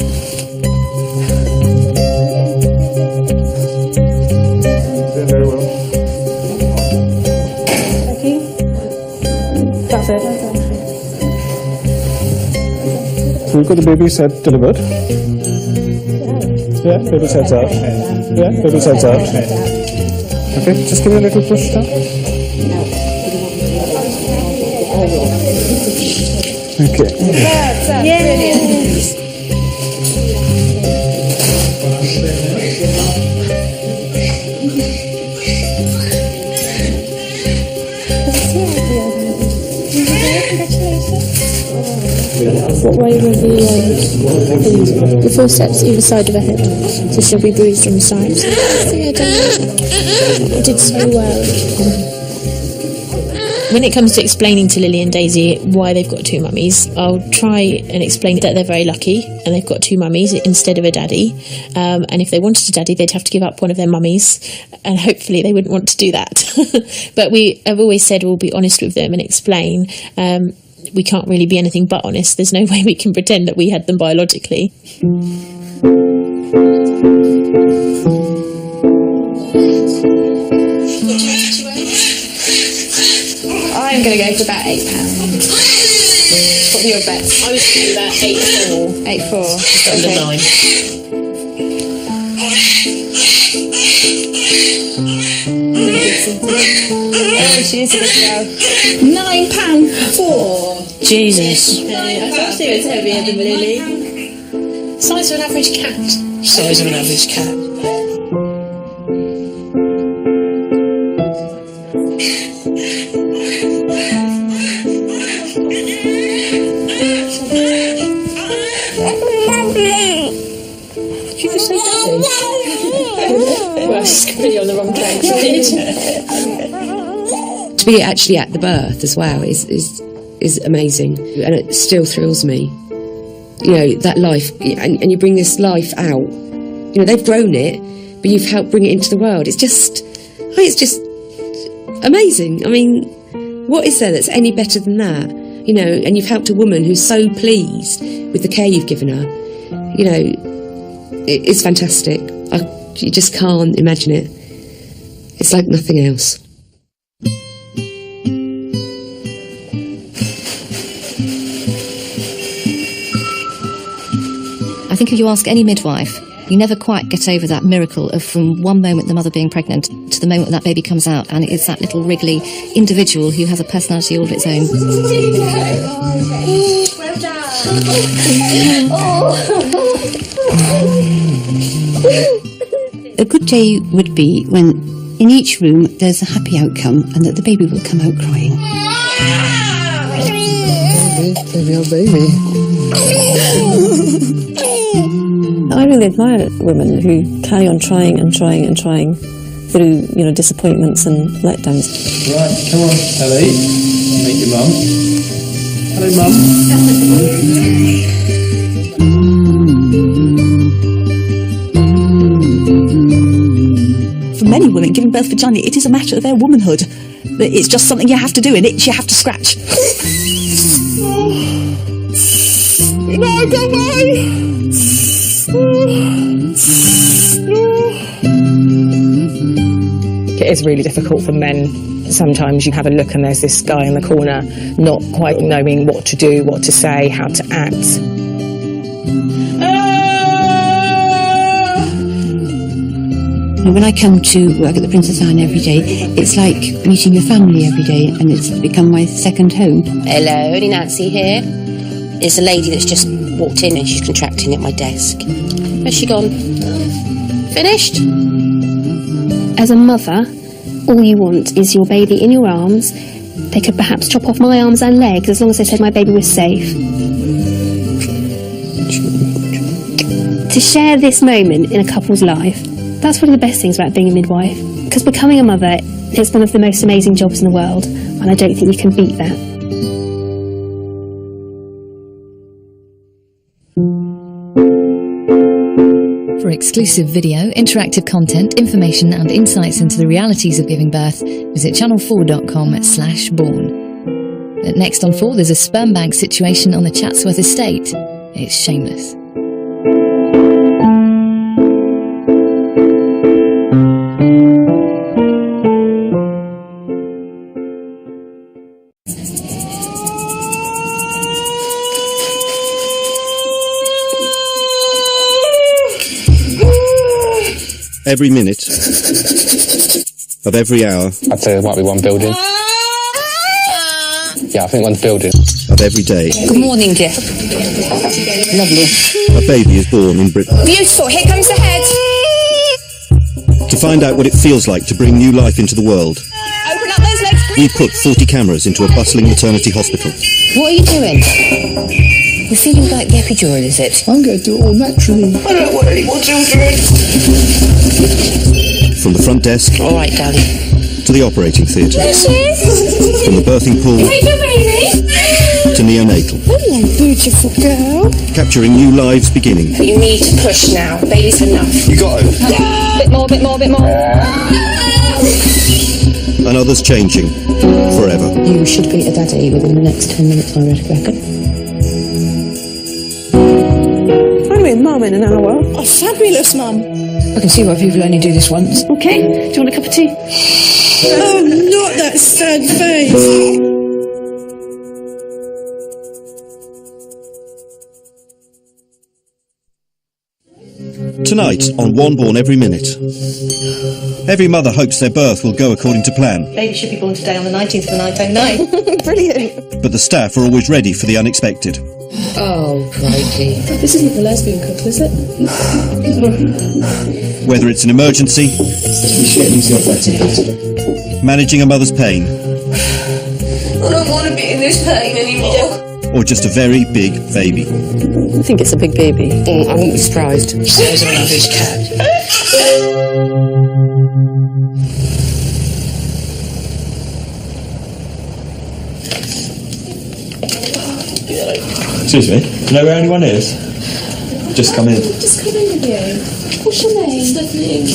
[SPEAKER 20] Very well.
[SPEAKER 5] Okay. That's it.
[SPEAKER 20] So we've got the baby's head delivered. Yeah, baby's head's out. Yeah, baby's head's out. Okay, just give me a little push down. Okay.
[SPEAKER 5] Yes.
[SPEAKER 4] What way were the forceps either side of her head? So she'll be bruised on the sides. I did so well. When it comes to explaining to Lily and Daisy why they've got two mummies, I'll try and explain that they're very lucky and they've got two mummies instead of a daddy. And if they wanted a daddy, they'd have to give up one of their mummies, and hopefully they wouldn't want to do that. But I've always said we'll be honest with them and explain. We can't really be anything but honest. There's no way we can pretend that we had them biologically.
[SPEAKER 2] I'm going to go for about £8. What are your bets?
[SPEAKER 4] I was thinking about
[SPEAKER 2] 8-4. 8-4.
[SPEAKER 4] Under
[SPEAKER 2] Okay.
[SPEAKER 4] 9.
[SPEAKER 2] Oh, she is a good girl. £9.4.
[SPEAKER 4] Jesus. I thought she was heavier than Lily. Size of an average cat. Size of an average cat. Did you just say daddy? Well, she's completely on the wrong track. She did.
[SPEAKER 10] To be actually at the birth as well is amazing, and it still thrills me. You know, that life, and you bring this life out. You know, they've grown it, but you've helped bring it into the world. It's just amazing. I mean, what is there that's any better than that? You know, and you've helped a woman who's so pleased with the care you've given her. You know, it's fantastic. You just can't imagine it. It's like nothing else.
[SPEAKER 21] I think if you ask any midwife, you never quite get over that miracle of from one moment the mother being pregnant to the moment that baby comes out, and it's that little wriggly individual who has a personality all of its own.
[SPEAKER 19] Well done.
[SPEAKER 22] A good day would be when in each room there's a happy outcome and that the baby will come out crying.
[SPEAKER 20] Baby, oh baby.
[SPEAKER 12] I really admire women who carry on trying and trying and trying through, you know, disappointments and letdowns.
[SPEAKER 20] Right, come on, Ellie. Meet your mum. Hello, mum.
[SPEAKER 23] For many women, giving birth vaginally, it is a matter of their womanhood. It's just something you have to do, an itch you have to scratch.
[SPEAKER 19] No, go away!
[SPEAKER 9] It is really difficult for men. Sometimes you have a look and there's this guy in the corner not quite knowing what to do, what to say, how to act.
[SPEAKER 22] When I come to work at the Princess Anne every day, it's like meeting your family every day, and it's become my second home.
[SPEAKER 3] Hello, only Nancy here. It's a lady that's just walked in and she's contracting at my desk. Where's she gone? Finished?
[SPEAKER 24] As a mother, all you want is your baby in your arms. They could perhaps chop off my arms and legs as long as they said my baby was safe. To share this moment in a couple's life, that's one of the best things about being a midwife. Because becoming a mother is one of the most amazing jobs in the world, and I don't think you can beat that.
[SPEAKER 25] For
[SPEAKER 21] exclusive video, interactive content, information and insights into the realities of giving birth, visit channel4.com/born. Next on 4, there's a sperm bank situation on the Chatsworth estate. It's shameless.
[SPEAKER 1] Every minute of every hour.
[SPEAKER 6] I'd say there might be one building. Yeah, I think one building.
[SPEAKER 1] Of every day.
[SPEAKER 11] Good morning, dear. Lovely.
[SPEAKER 1] A baby is born in Britain.
[SPEAKER 11] Beautiful. Here comes the head.
[SPEAKER 1] To find out what it feels like to bring new life into the world,
[SPEAKER 11] Open up those legs.
[SPEAKER 1] we put 40 cameras into a bustling maternity hospital.
[SPEAKER 11] What are you doing? You're feeling like the epidural, is it?
[SPEAKER 14] I'm going to do it all naturally. I don't want any more children.
[SPEAKER 1] From the front desk
[SPEAKER 11] All right, darling.
[SPEAKER 1] to the operating theatre. From the birthing pool to neonatal.
[SPEAKER 11] Hello, beautiful girl.
[SPEAKER 1] Capturing new lives beginning.
[SPEAKER 11] You need to push now. Baby's enough.
[SPEAKER 1] You got it.
[SPEAKER 11] Bit more, bit more, bit more.
[SPEAKER 1] And others changing forever.
[SPEAKER 10] You should be a daddy within the next 10 minutes, I reckon.
[SPEAKER 23] I'm with Mum in an hour. Oh, fabulous, Mum.
[SPEAKER 22] I can see why people only do this once.
[SPEAKER 23] Okay, do you want a cup of tea? Oh, not that sad face.
[SPEAKER 1] Tonight on One Born Every Minute. Every mother hopes their birth will go according to plan,
[SPEAKER 11] Baby should be born today on the 19th of the 909. Brilliant.
[SPEAKER 1] but the staff are always ready for the unexpected.
[SPEAKER 10] Oh, crikey.
[SPEAKER 5] This isn't the lesbian couple, is it?
[SPEAKER 1] Whether it's an emergency, managing a mother's pain,
[SPEAKER 11] I don't want to be in this pain anymore.
[SPEAKER 1] or just a very big baby.
[SPEAKER 5] I think it's a big baby.
[SPEAKER 10] I wouldn't be surprised.
[SPEAKER 11] Says I love his cat.
[SPEAKER 7] Excuse me, do you know where anyone is? Just come in.
[SPEAKER 2] Just come in with you. What's your name? Stephanie.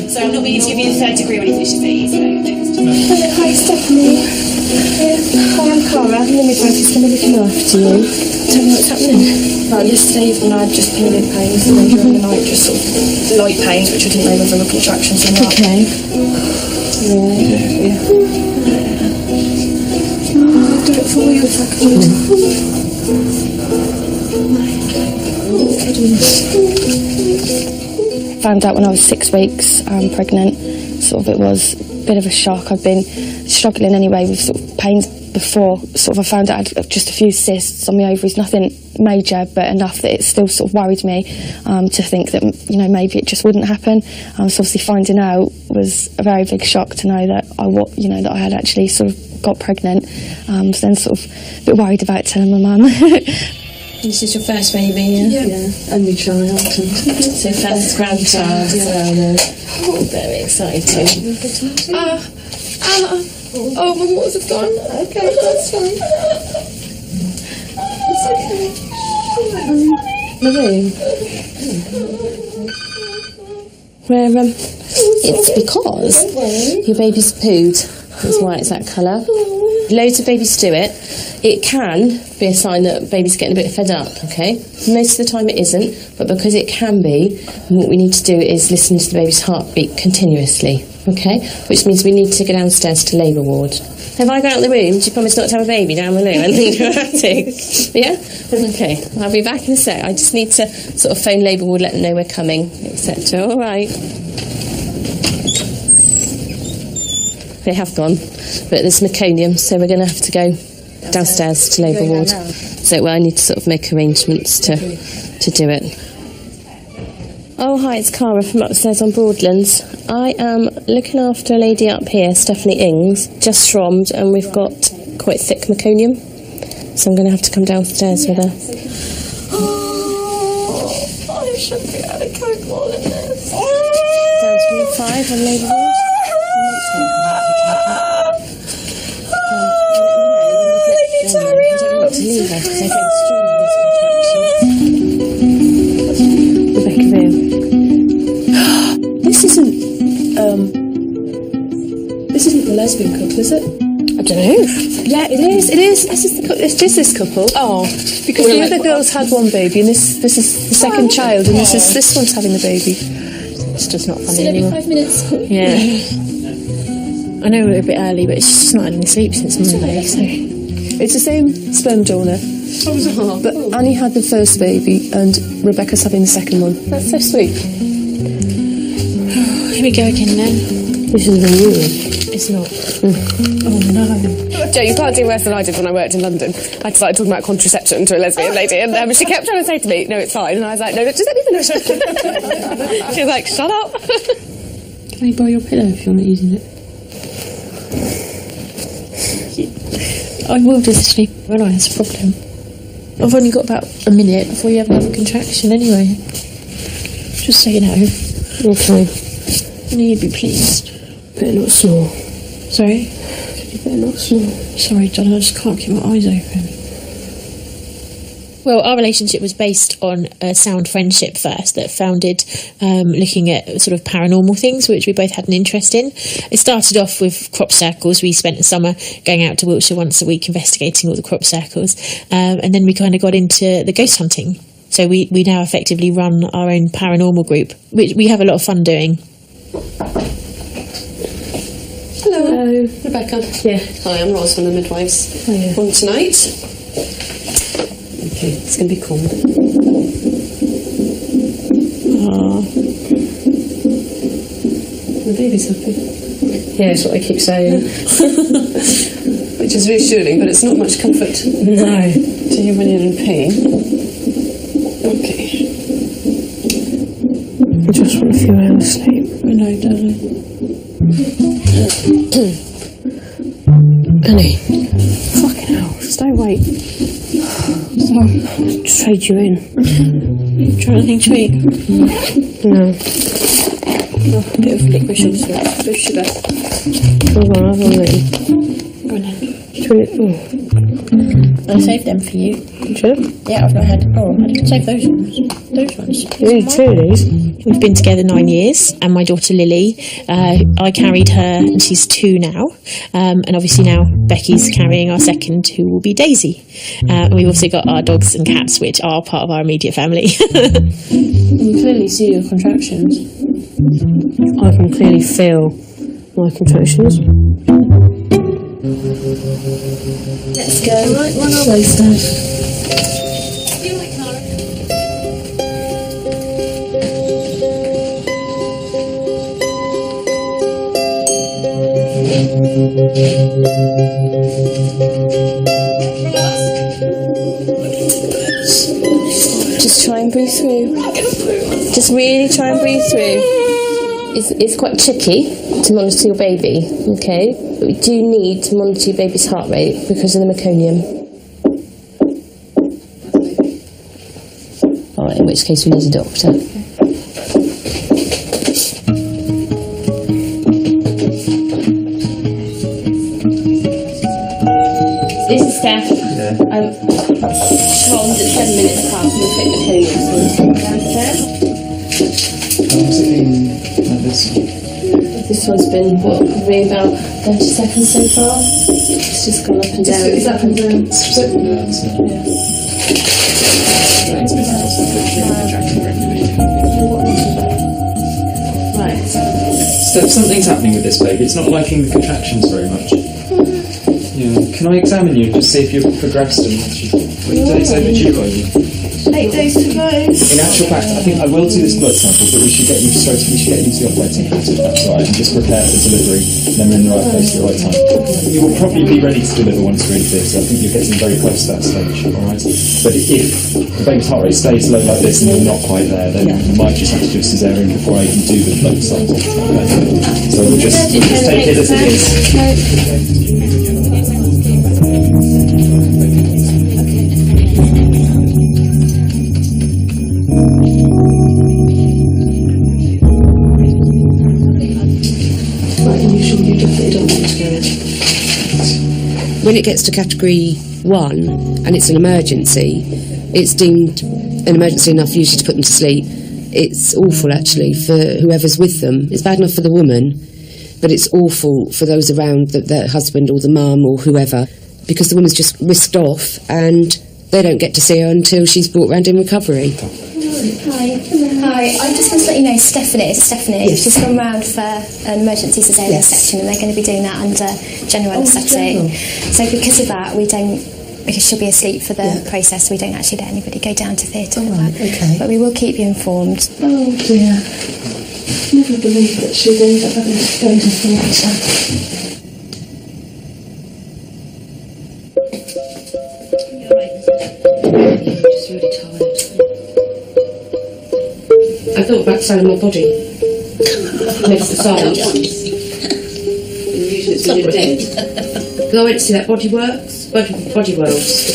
[SPEAKER 4] So I'm not meaning to give you the third degree when you finish the tea, so...
[SPEAKER 5] Hi, Stephanie. Hi, I'm Cara. I'm the midwife who's going to be looking after you. Tell me what's happening. Right, yesterday evening I had just period pains, and then during the night just sort of light pains, which I didn't know whether were contractions or not. Okay. Yeah. I'll do it for you if I can. Found out when I was 6 weeks pregnant. Sort of it was a bit of a shock. I've been struggling anyway with sort of pains before. Sort of I found out I had just a few cysts on my ovaries, nothing major, but enough that it still sort of worried me to think that, you know, maybe it just wouldn't happen. So obviously finding out was a very big shock to know that that I had actually sort of got pregnant. So then sort of a bit worried about telling my mum. This is your first baby, yeah? Only child. So first grandchild. Oh, very exciting. Oh, my waters have gone. Okay, that's fine. It's okay. Where, it's because your baby's pooed. That's why it's that colour. Loads of babies do it. It can be a sign that baby's getting a bit fed up, okay? Most of the time it isn't, but because it can be, what we need to do is listen to the baby's heartbeat continuously, okay? Which means we need to go downstairs to labour ward. If I go out in the room, do you promise not to have a baby down the loo and then dramatic? Yeah? Okay, I'll be back in a sec. I just need to sort of phone labour ward, let them know we're coming, etc. All right. They have gone, but there's meconium, so we're going to have to go downstairs to labour ward. So I need to sort of make arrangements to do it. Oh, hi, it's Cara from upstairs on Broadlands. I am looking after a lady up here, Stephanie Ings, just shrommed, and we've got quite thick meconium, so I'm going to have to come downstairs with her.
[SPEAKER 11] Oh, I should be able to cope more than this.
[SPEAKER 5] Down to 5 on labour ward. Rebecca Vale.
[SPEAKER 23] This isn't the lesbian couple, is it?
[SPEAKER 5] I don't know.
[SPEAKER 23] Yeah, it is. It is. It's just this couple.
[SPEAKER 5] Oh,
[SPEAKER 23] because the other girls had one baby, and this is the second child, and this one's having the baby.
[SPEAKER 4] It's just not funny
[SPEAKER 2] Still every
[SPEAKER 4] anymore.
[SPEAKER 2] 5 minutes.
[SPEAKER 4] Yeah. I know we're a bit early, but she's just not had any sleep since Monday, so...
[SPEAKER 23] It's the same sperm donor, but Annie had the first baby, and Rebecca's having the second one.
[SPEAKER 5] That's so sweet.
[SPEAKER 4] Here we go again then.
[SPEAKER 5] This is weird.
[SPEAKER 4] It's not. Oh no.
[SPEAKER 9] Joe, you can't do worse than I did when I worked in London. I started talking about contraception to a lesbian lady, and she kept trying to say to me, "No, it's fine." And I was like, "No, just let me finish." She was like, "Shut up."
[SPEAKER 5] Can I borrow your pillow if you're not using it?
[SPEAKER 4] I will do the sleep when I have a problem. I've only got about a minute before you have another contraction anyway. Just so you know.
[SPEAKER 5] Okay.
[SPEAKER 4] I know you'd be pleased.
[SPEAKER 5] Better not snore.
[SPEAKER 4] Sorry?
[SPEAKER 5] You better not snore.
[SPEAKER 4] Sorry, John, I just can't keep my eyes open. Well, our relationship was based on a sound friendship first that founded looking at sort of paranormal things, which we both had an interest in. It started off with crop circles. We spent the summer going out to Wiltshire once a week investigating all the crop circles. And then we kind of got into the ghost hunting. So we now effectively run our own paranormal group, which we have a lot of fun doing.
[SPEAKER 5] Hello. Rebecca. Yeah. Hi, I'm Ros from the Midwives. On tonight. Okay, it's going to be cool. The baby's happy. Yeah, that's what I keep saying. Which is reassuring, but it's not much comfort. No. To you when you're in pain. Okay. I just want a few hours sleep. I know, darling. Annie. Fucking hell, stay awake. I'll trade you in.
[SPEAKER 4] Trying anything to eat?
[SPEAKER 5] No. Oh, a bit of liquid sugar. A bit of sugar. Hold on, I'll let you.
[SPEAKER 4] Go on then.
[SPEAKER 5] Oh.
[SPEAKER 4] I saved them for you.
[SPEAKER 5] Sure?
[SPEAKER 4] Yeah, I've not had... Oh, I can save those ones. Those ones.
[SPEAKER 5] You need two of these?
[SPEAKER 4] We've been together 9 years, and my daughter Lily, I carried her, and she's 2 now. And obviously now Becky's carrying our second, who will be Daisy. And we've also got our dogs and cats, which are part of our immediate family.
[SPEAKER 5] You clearly see your contractions. I can clearly feel my contractions.
[SPEAKER 4] Let's go. Right, one of those then.
[SPEAKER 5] Just try and breathe through. Just really try and breathe through. It's quite tricky to monitor your baby, okay? But we do need to monitor your baby's heart rate because of the meconium. Alright, in which case we need a doctor. This is Steph.
[SPEAKER 7] Yeah.
[SPEAKER 5] Tom's at 7 minutes past and we'll take meconium, so we'll come downstairs.
[SPEAKER 7] How long's it been like this?
[SPEAKER 5] This one's been, what, probably about 30 seconds so far. It's just gone up and down. It's up and down.
[SPEAKER 7] It's just up and down, so
[SPEAKER 5] Right.
[SPEAKER 7] Something's happening with this baby. It's not liking the contractions very much. Yeah. Can I examine you and just see if you've progressed and what days overdue are you?
[SPEAKER 23] 8 days to go.
[SPEAKER 7] In actual fact, I think I will do this blood sample, but we should get you to the operating theatre, if that's right, and just prepare for delivery, and then we're in the right place at the right time. You will probably be ready to deliver once we're in theatre. I think you're getting very close to that stage, alright? But if the baby's heart rate stays low like this and you're not quite there, then you might just have to do a cesarean before I can do the blood sample. So we'll just take it as it is.
[SPEAKER 10] When it gets to category 1 and it's an emergency, it's deemed an emergency enough usually to put them to sleep. It's awful actually for whoever's with them. It's bad enough for the woman, but it's awful for those around, their husband or the mum or whoever, because the woman's just whisked off and they don't get to see her until she's brought round in recovery.
[SPEAKER 8] Hi. I just want to let you know Stephanie. She's gone round for an emergency cesarean section, and they're going to be doing that under general anaesthetic. So because of that, because she'll be asleep for the process, we don't actually let anybody go down to theatre.
[SPEAKER 22] Okay.
[SPEAKER 8] But we will keep you informed.
[SPEAKER 23] Oh dear. Never believed that she'd end up having to go into theatre.
[SPEAKER 10] Just really tired. I thought about selling my body. Next to science. Usually it's really dead. Because I went to see that Body Worlds, the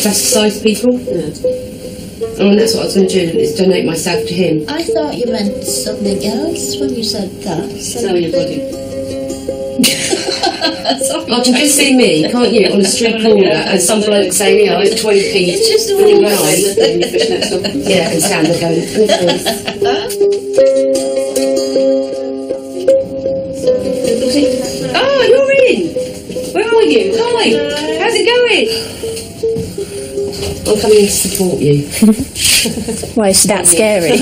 [SPEAKER 10] plasticise people. And that's what I was going to do, is donate myself to him.
[SPEAKER 13] I thought you meant something else when you said that.
[SPEAKER 10] Sell your body. I can just see me, can't you, on a street corner, and some bloke saying, you know, it's 20p.
[SPEAKER 13] It's just the way you
[SPEAKER 10] right. Yeah, and stand there going, oh, you're in! Where are you? Hi! How's it going? I'm coming in to support you.
[SPEAKER 8] Why is she that scary?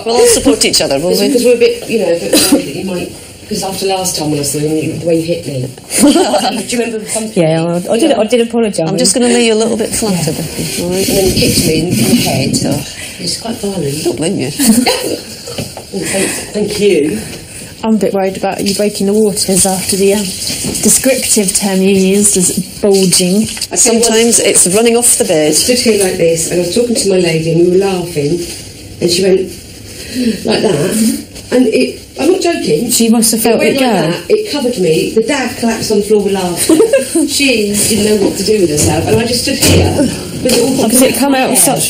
[SPEAKER 10] We'll all support each other, will we? Because we're a bit, you know, a bit worried that you might... Because after last time when I saw you, the way you hit me. Do you remember something?
[SPEAKER 5] Yeah, I did apologise. I'm just going to lay you a little bit flatter.
[SPEAKER 10] Yeah. Right. And then you kicked me in the head. So it's quite violent.
[SPEAKER 5] Don't blame you.
[SPEAKER 10] Thank you.
[SPEAKER 4] I'm a bit worried about you breaking the waters after the descriptive term you used as bulging.
[SPEAKER 5] Sometimes it's running off the bed.
[SPEAKER 10] I stood here like this, and I was talking to my lady, and we were laughing, and she went like that, and I'm not joking.
[SPEAKER 4] She must have felt it go.
[SPEAKER 10] Like that, it covered me. The dad collapsed on the floor with laughter. She didn't know what to do with herself, and I just stood here. Because it
[SPEAKER 5] come out with such